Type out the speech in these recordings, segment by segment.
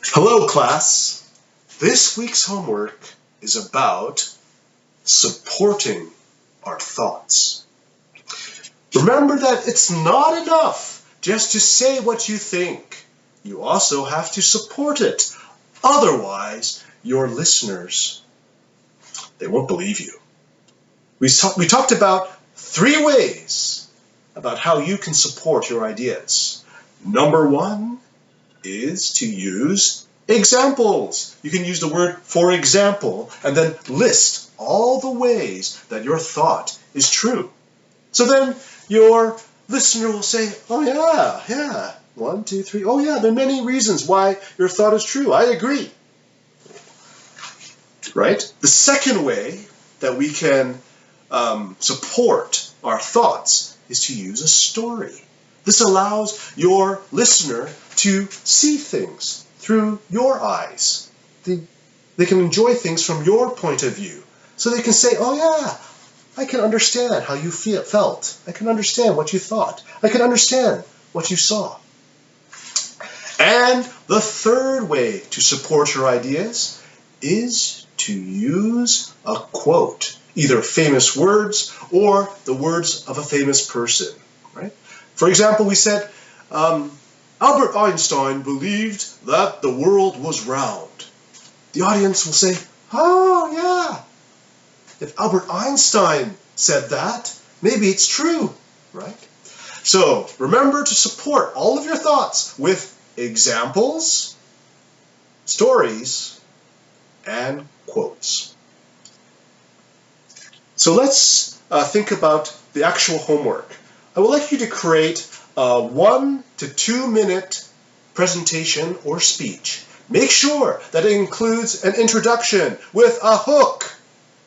Hello, class. This week's homework is about supporting our thoughts. Remember that it's not enough just to say what you think. You also have to support it. Otherwise, your listeners, they won't believe you. We talked about 3 ways about how you can support your ideas. Number 1 is to use examples. You can use the word for example and then list all the ways that your thought is true. So then your listener will say, oh yeah, 1, 2, 3, oh yeah, there are many reasons why your thought is true. I agree. Right? The second way that we can support our thoughts is to use a story. This allows your listener to see things through your eyes. They can enjoy things from your point of view. So they can say, oh yeah, I can understand how you felt. I can understand what you thought. I can understand what you saw. And the third way to support your ideas is to use a quote, either famous words or the words of a famous person. Right? For example, we said, Albert Einstein believed that the world was round. The audience will say, oh yeah, if Albert Einstein said that, maybe it's true, right? So remember to support all of your thoughts with examples, stories, and quotes. So let's think about the actual homework. I would like you to create a 1 to 2 minute presentation or speech. Make sure that it includes an introduction with a hook,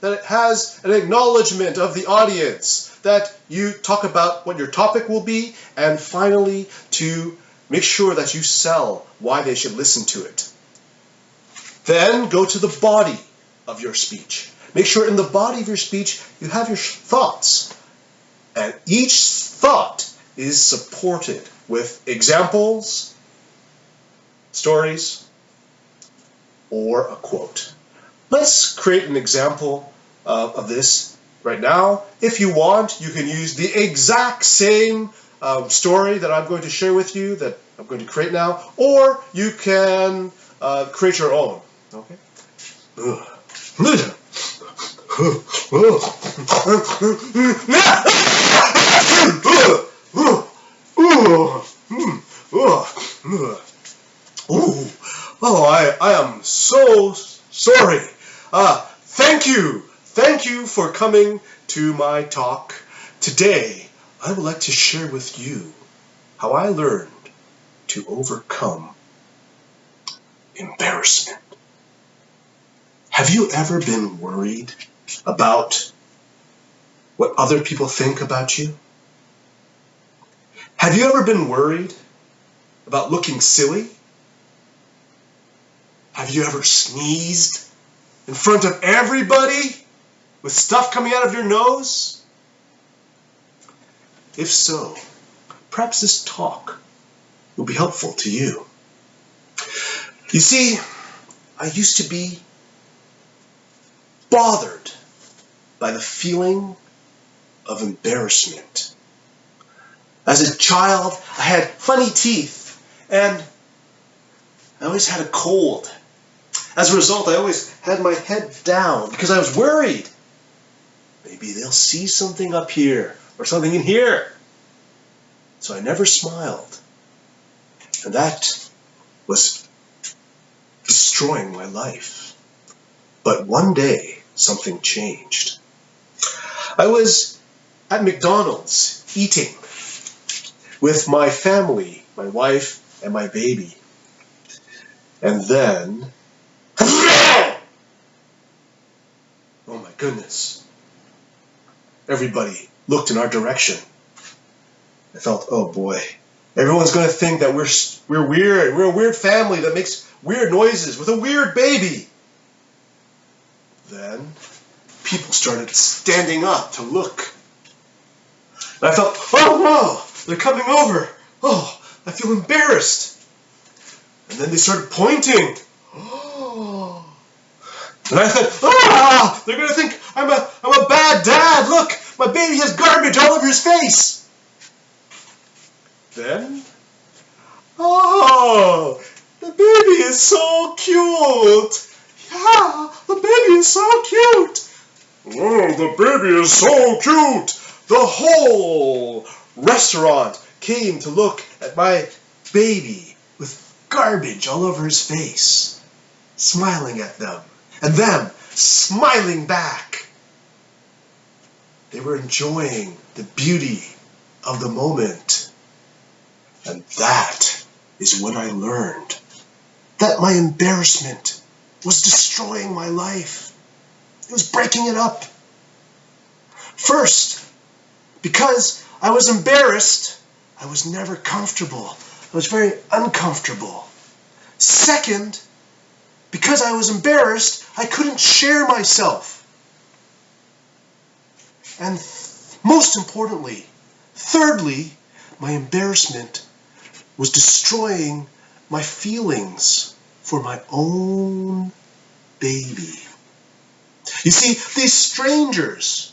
that it has an acknowledgement of the audience, that you talk about what your topic will be, and finally to make sure that you sell why they should listen to it. Then go to the body of your speech. Make sure in the body of your speech you have your thoughts, and each thought is supported with examples, stories, or a quote. Let's create an example of this right now. If you want, you can use the exact same story that I'm going to share with you, that I'm going to create now, or you can create your own. Okay? I am so sorry. Thank you for coming to my talk. Today, I would like to share with you how I learned to overcome embarrassment. Have you ever been worried about what other people think about you? Have you ever been worried about looking silly? Have you ever sneezed in front of everybody with stuff coming out of your nose? If so, perhaps this talk will be helpful to you. You see, I used to be bothered by the feeling of embarrassment. As a child, I had funny teeth, and I always had a cold. As a result, I always had my head down because I was worried. Maybe they'll see something up here or something in here. So I never smiled. And that was destroying my life. But one day, something changed. I was at McDonald's eating with my family, my wife, and my baby. And then, oh my goodness, everybody looked in our direction. I felt, oh boy, everyone's going to think that we're weird. We're a weird family that makes weird noises with a weird baby. Then people started standing up to look. And I felt, oh no, they're coming over. Oh, I feel embarrassed. And then they started pointing. And I thought, they're going to think I'm a bad dad. Look, my baby has garbage all over his face. Then, the baby is so cute. Yeah, the baby is so cute. Oh, the baby is so cute. The whole restaurant came to look at my baby with garbage all over his face, smiling at them, and them smiling back. They were enjoying the beauty of the moment. And that is when I learned that my embarrassment was destroying my life. It was breaking it up. First, because I was embarrassed, I was never comfortable. I was very uncomfortable. Second, because I was embarrassed, I couldn't share myself. And most importantly, thirdly, my embarrassment was destroying my feelings for my own baby. You see, these strangers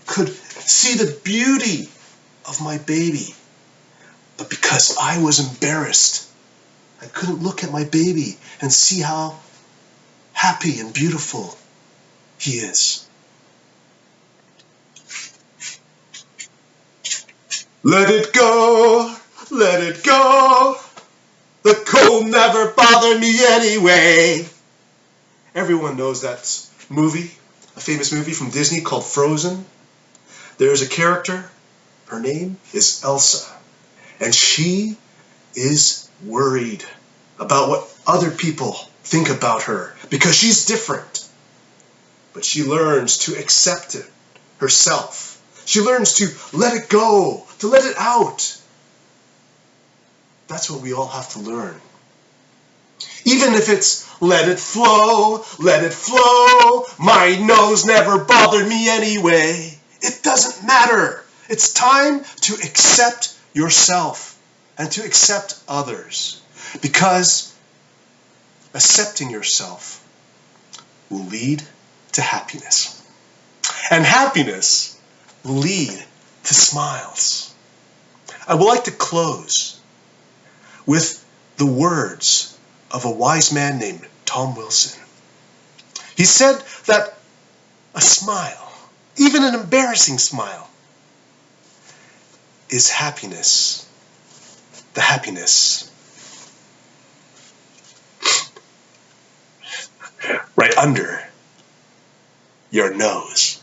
could see the beauty of my baby, but because I was embarrassed, I couldn't look at my baby and see how happy and beautiful he is. Let it go, let it go. The cold never bothered me anyway. Everyone knows that movie, a famous movie from Disney called Frozen. There is a character, her name is Elsa, and she is worried about what other people think about her because she's different. But she learns to accept it herself. She learns to let it go, to let it out. That's what we all have to learn. Even if it's let it flow, my nose never bothered me anyway. It doesn't matter. It's time to accept yourself and to accept others, because accepting yourself will lead to happiness. And happiness will lead to smiles. I would like to close with the words of a wise man named Tom Wilson. He said that a smile, even an embarrassing smile, is happiness. The happiness right under your nose.